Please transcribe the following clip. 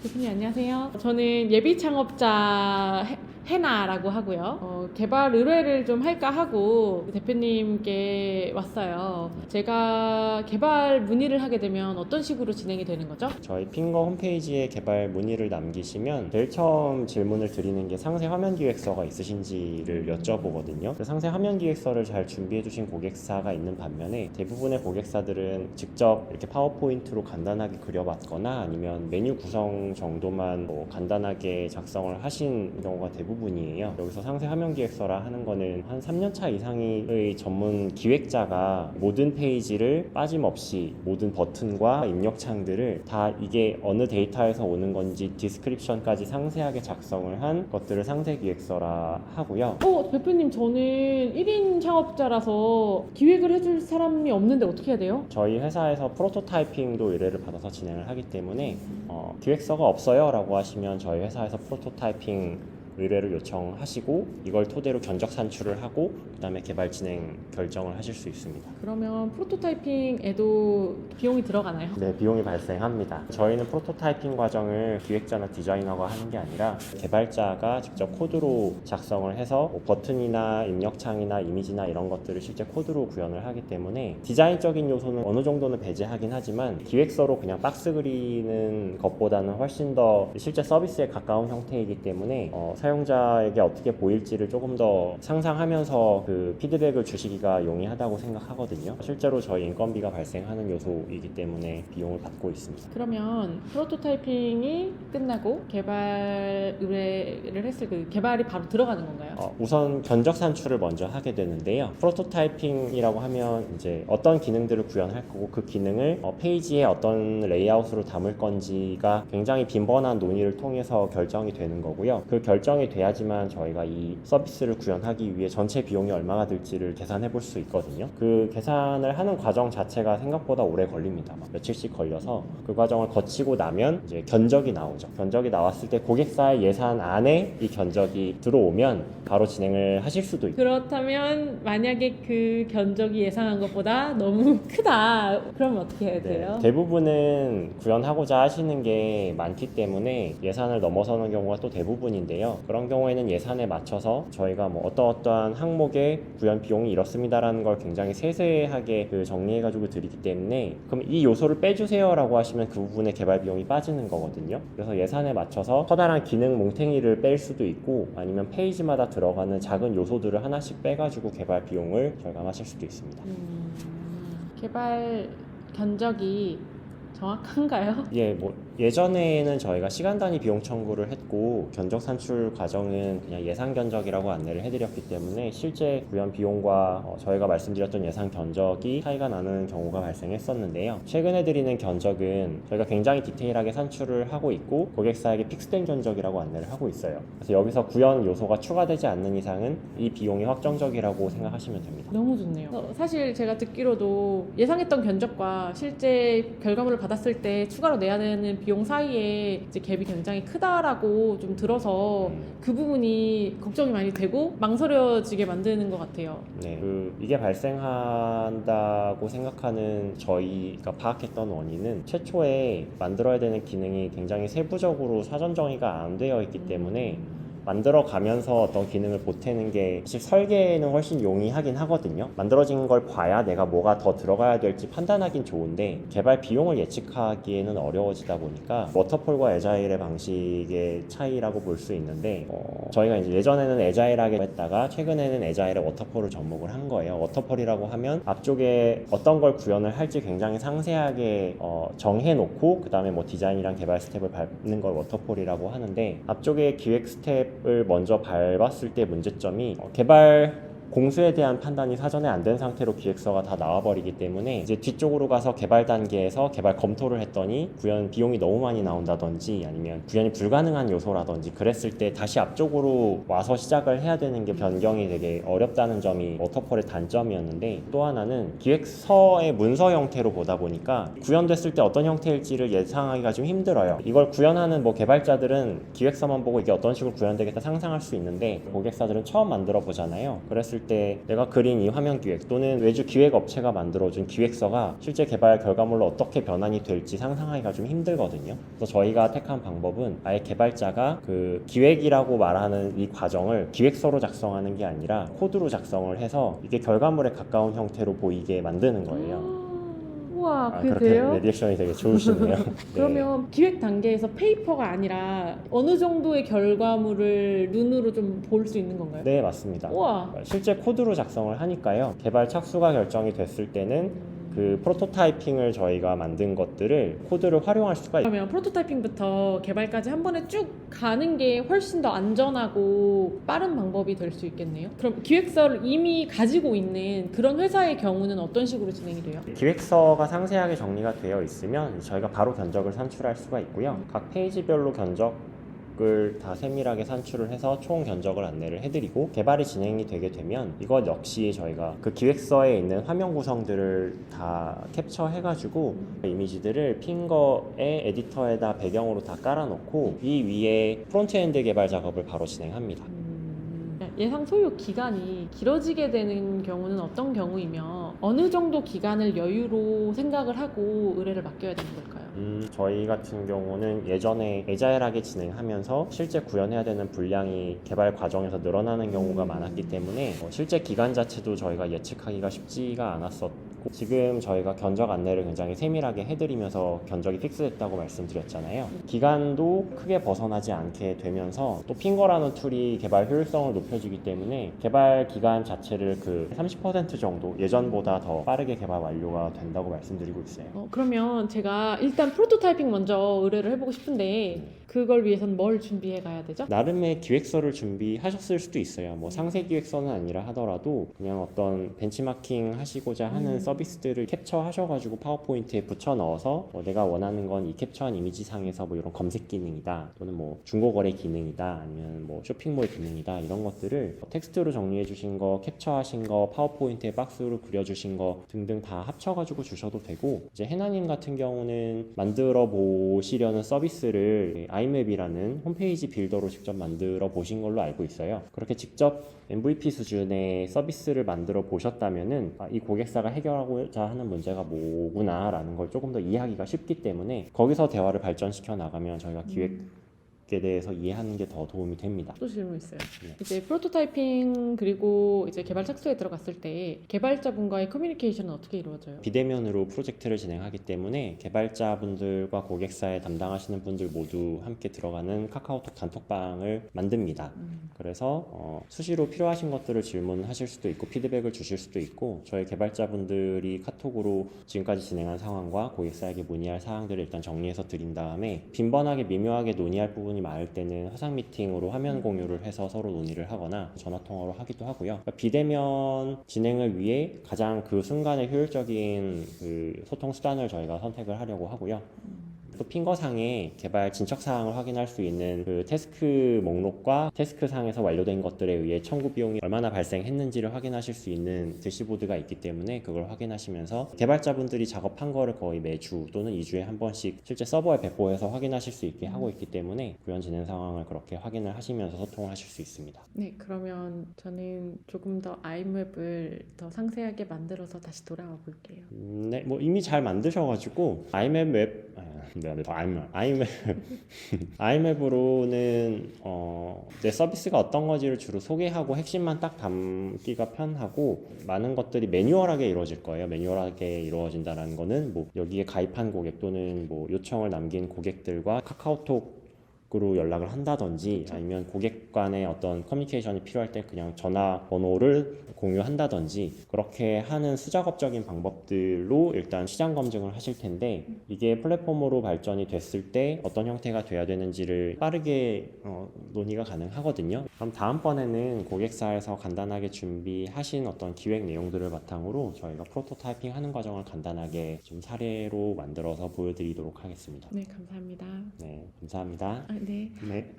대표님 안녕하세요. 저는 예비 창업자 해나라고 하고요. 개발 의뢰를 좀 할까 하고 대표님께 왔어요. 제가 개발 문의를 하게 되면 어떤 식으로 진행이 되는 거죠? 저희 핑거 홈페이지에 개발 문의를 남기시면 제일 처음 질문을 드리는 게 상세 화면 기획서가 있으신지를 여쭤보거든요. 그 상세 화면 기획서를 잘 준비해 주신 고객사가 있는 반면에 대부분의 고객사들은 직접 이렇게 파워포인트로 간단하게 그려봤거나 아니면 메뉴 구성 정도만 간단하게 작성을 하신 경우가 대부분이에요. 여기서 상세 화면 기획서라 하는 거는 한 3년차 이상의 전문 기획자가 모든 페이지를 빠짐없이 모든 버튼과 입력창들을 다 이게 어느 데이터에서 오는 건지 디스크립션까지 상세하게 작성을 한 것들을 상세 기획서라 하고요. 대표님 저는 1인 창업자라서 기획을 해줄 사람이 없는데 어떻게 해야 돼요? 저희 회사에서 프로토타이핑도 의뢰를 받아서 진행을 하기 때문에 기획서가 없어요 라고 하시면 저희 회사에서 프로토타이핑 의뢰를 요청하시고 이걸 토대로 견적 산출을 하고 그 다음에 개발 진행 결정을 하실 수 있습니다. 그러면 프로토타이핑에도 비용이 들어가나요? 네, 비용이 발생합니다. 저희는 프로토타이핑 과정을 기획자나 디자이너가 하는 게 아니라 개발자가 직접 코드로 작성을 해서 버튼이나 입력창이나 이미지나 이런 것들을 실제 코드로 구현을 하기 때문에 디자인적인 요소는 어느 정도는 배제하긴 하지만 기획서로 그냥 박스 그리는 것보다는 훨씬 더 실제 서비스에 가까운 형태이기 때문에 사용자에게 어떻게 보일지를 조금 더 상상하면서 그 피드백을 주시기가 용이하다고 생각하거든요. 실제로 저희 인건비가 발생하는 요소이기 때문에 비용을 받고 있습니다. 그러면 프로토타이핑이 끝나고 개발 의뢰를 했을 그 개발이 바로 들어가는 건가요? 우선 견적 산출을 먼저 하게 되는데요. 프로토타이핑이라고 하면 이제 어떤 기능들을 구현할 거고 그 기능을 페이지에 어떤 레이아웃으로 담을 건지가 굉장히 빈번한 논의를 통해서 결정이 되는 거고요. 그 결정이 돼야지만 저희가 이 서비스를 구현하기 위해 전체 비용이 얼마가 들지를 계산해 볼 수 있거든요. 그 계산을 하는 과정 자체가 생각보다 오래 걸립니다. 며칠씩 걸려서 그 과정을 거치고 나면 이제 견적이 나오죠. 견적이 나왔을 때 고객사의 예산 안에 이 견적이 들어오면 바로 진행을 하실 수도 있고. 그렇다면 만약에 그 견적이 예상한 것보다 너무 크다 그러면 어떻게 해야 돼요? 대부분은 구현하고자 하시는 게 많기 때문에 예산을 넘어서는 경우가 또 대부분인데요. 그런 경우에는 예산에 맞춰서 저희가 어떠한 항목의 구현 비용이 이렇습니다라는 걸 굉장히 세세하게 정리해가지고 드리기 때문에 그럼 이 요소를 빼주세요 라고 하시면 그 부분에 개발 비용이 빠지는 거거든요. 그래서 예산에 맞춰서 커다란 기능 몽탱이를 뺄 수도 있고 아니면 페이지마다 들어가는 작은 요소들을 하나씩 빼가지고 개발 비용을 절감하실 수도 있습니다. 개발 견적이 정확한가요? 예전에는 저희가 시간 단위 비용 청구를 했고 견적 산출 과정은 그냥 예상 견적이라고 안내를 해드렸기 때문에 실제 구현 비용과 저희가 말씀드렸던 예상 견적이 차이가 나는 경우가 발생했었는데요. 최근에 드리는 견적은 저희가 굉장히 디테일하게 산출을 하고 있고 고객사에게 픽스된 견적이라고 안내를 하고 있어요. 그래서 여기서 구현 요소가 추가되지 않는 이상은 이 비용이 확정적이라고 생각하시면 됩니다. 너무 좋네요. 사실 제가 듣기로도 예상했던 견적과 실제 결과물을 받았을 때 추가로 내야 되는 비용 사이에 이제 갭이 굉장히 크다라고 좀 들어서 그 부분이 걱정이 많이 되고 망설여지게 만드는 것 같아요. 네, 이게 발생한다고 생각하는 저희가 파악했던 원인은 최초에 만들어야 되는 기능이 굉장히 세부적으로 사전 정의가 안 되어 있기 때문에 만들어 가면서 어떤 기능을 보태는 게 사실 설계는 훨씬 용이하긴 하거든요. 만들어진 걸 봐야 내가 뭐가 더 들어가야 될지 판단하긴 좋은데 개발 비용을 예측하기에는 어려워지다 보니까 워터폴과 애자일의 방식의 차이라고 볼 수 있는데 저희가 이제 예전에는 애자일하게 했다가 최근에는 애자일에 워터폴을 접목을 한 거예요. 워터폴이라고 하면 앞쪽에 어떤 걸 구현을 할지 굉장히 상세하게 정해놓고 그 다음에 디자인이랑 개발 스텝을 밟는 걸 워터폴이라고 하는데 앞쪽에 기획 스텝 을 먼저 밟았을 때 문제점이 개발 공수에 대한 판단이 사전에 안 된 상태로 기획서가 다 나와버리기 때문에 이제 뒤쪽으로 가서 개발 단계에서 개발 검토를 했더니 구현 비용이 너무 많이 나온다든지 아니면 구현이 불가능한 요소라든지 그랬을 때 다시 앞쪽으로 와서 시작을 해야 되는 게 변경이 되게 어렵다는 점이 워터폴의 단점이었는데 또 하나는 기획서의 문서 형태로 보다 보니까 구현됐을 때 어떤 형태일지를 예상하기가 좀 힘들어요. 이걸 구현하는 기획자들은 기획서만 보고 이게 어떤 식으로 구현되겠다 상상할 수 있는데 고객사들은 처음 만들어 보잖아요. 그랬을 봤을 때 내가 그린 이 화면 기획 또는 외주 기획 업체가 만들어준 기획서가 실제 개발 결과물로 어떻게 변환이 될지 상상하기가 좀 힘들거든요. 그래서 저희가 택한 방법은 아예 개발자가 그 기획이라고 말하는 이 과정을 기획서로 작성하는 게 아니라 코드로 작성을 해서 이게 결과물에 가까운 형태로 보이게 만드는 거예요. 우와, 그렇게 그래요? 리액션이 되게 좋으시네요. 네. 그러면 기획 단계에서 페이퍼가 아니라 어느 정도의 결과물을 눈으로 좀 볼 수 있는 건가요? 네, 맞습니다. 우와. 실제 코드로 작성을 하니까요. 개발 착수가 결정이 됐을 때는 그 프로토타이핑을 저희가 만든 것들을 코드를 활용할 수가 있어요. 그러면 프로토타이핑부터 개발까지 한 번에 쭉 가는 게 훨씬 더 안전하고 빠른 방법이 될 수 있겠네요. 그럼 기획서를 이미 가지고 있는 그런 회사의 경우는 어떤 식으로 진행이 돼요? 기획서가 상세하게 정리가 되어 있으면 저희가 바로 견적을 산출할 수가 있고요. 각 페이지별로 견적을 다 세밀하게 산출을 해서 총 견적을 안내를 해드리고 개발이 진행이 되게 되면 이것 역시 저희가 그 기획서에 있는 화면 구성들을 다 캡처해가지고 이미지들을 핑거의 에디터에다 배경으로 다 깔아놓고 이 위에 프론트엔드 개발 작업을 바로 진행합니다. 예상 소요 기간이 길어지게 되는 경우는 어떤 경우이며 어느 정도 기간을 여유로 생각을 하고 의뢰를 맡겨야 되는 걸까요? 저희 같은 경우는 예전에 애자일하게 진행하면서 실제 구현해야 되는 분량이 개발 과정에서 늘어나는 경우가 많았기 때문에 실제 기간 자체도 저희가 예측하기가 쉽지가 않았었고 지금 저희가 견적 안내를 굉장히 세밀하게 해드리면서 견적이 픽스됐다고 말씀드렸잖아요. 기간도 크게 벗어나지 않게 되면서 또 핑거라는 툴이 개발 효율성을 높여주기 때문에 개발 기간 자체를 그 30% 정도 예전보다 더 빠르게 개발 완료가 된다고 말씀드리고 있어요. 그러면 제가 일단 프로토타이핑 먼저 의뢰를 해보고 싶은데 그걸 위해서는 뭘 준비해 가야 되죠? 나름의 기획서를 준비하셨을 수도 있어요. 뭐 상세 기획서는 아니라 하더라도 그냥 어떤 벤치마킹 하시고자 하는 서비스들을 캡처하셔가지고 파워포인트에 붙여 넣어서 내가 원하는 건 이 캡처한 이미지 상에서 뭐 이런 검색 기능이다 또는 뭐 중고거래 기능이다 아니면 뭐 쇼핑몰 기능이다 이런 것들을 텍스트로 정리해 주신 거 캡처하신 거 파워포인트에 박스로 그려주신 거 등등 다 합쳐가지고 주셔도 되고 이제 해나님 같은 경우는 만들어 보시려는 서비스를 아이맵이라는 홈페이지 빌더로 직접 만들어 보신 걸로 알고 있어요. 그렇게 직접 MVP 수준의 서비스를 만들어 보셨다면은 이 고객사가 해결하고자 하는 문제가 뭐구나 라는 걸 조금 더 이해하기가 쉽기 때문에 거기서 대화를 발전시켜 나가면 저희가 기획에 대해서 이해하는 게 더 도움이 됩니다. 또 질문 있어요. 네. 이제 프로토타이핑 그리고 이제 개발 착수에 들어갔을 때 개발자분과의 커뮤니케이션은 어떻게 이루어져요? 비대면으로 프로젝트를 진행하기 때문에 개발자분들과 고객사에 담당하시는 분들 모두 함께 들어가는 카카오톡 단톡방을 만듭니다. 그래서 수시로 필요하신 것들을 질문하실 수도 있고 피드백을 주실 수도 있고 저희 개발자분들이 카톡으로 지금까지 진행한 상황과 고객사에게 문의할 사항들을 일단 정리해서 드린 다음에 빈번하게 미묘하게 논의할 부분이 많을 때는 화상 미팅으로 화면 공유를 해서 서로 논의를 하거나 전화 통화로 하기도 하고요. 그러니까 비대면 진행을 위해 가장 그 순간에 효율적인 그 소통 수단을 저희가 선택을 하려고 하고요. 또 핑거상에 개발 진척 사항을 확인할 수 있는 그 태스크 목록과 태스크 상에서 완료된 것들에 의해 청구 비용이 얼마나 발생했는지를 확인하실 수 있는 대시보드가 있기 때문에 그걸 확인하시면서 개발자분들이 작업한 거를 거의 매주 또는 2주에 한 번씩 실제 서버에 배포해서 확인하실 수 있게 하고 있기 때문에 구현 진행 상황을 그렇게 확인을 하시면서 소통을 하실 수 있습니다. 네, 그러면 저는 조금 더 아이맵을 더 상세하게 만들어서 다시 돌아와 볼게요. 네, 뭐 이미 잘 만드셔가지고 아이맵으로는 내 서비스가 어떤 건지를 주로 소개하고 핵심만 딱 담기가 편하고 많은 것들이 매뉴얼하게 이루어질 거예요. 매뉴얼하게 이루어진다는 거는 뭐 여기에 가입한 고객 또는 뭐 요청을 남긴 고객들과 카카오톡으로 연락을 한다든지 아니면 고객 간의 어떤 커뮤니케이션이 필요할 때 그냥 전화번호를 공유한다든지 그렇게 하는 수작업적인 방법들로 일단 시장 검증을 하실 텐데 이게 플랫폼으로 발전이 됐을 때 어떤 형태가 돼야 되는지를 빠르게 논의가 가능하거든요. 그럼 다음번에는 고객사에서 간단하게 준비하신 어떤 기획 내용들을 바탕으로 저희가 프로토타이핑 하는 과정을 간단하게 좀 사례로 만들어서 보여드리도록 하겠습니다. 네, 감사합니다. 네, 감사합니다. 네. 네.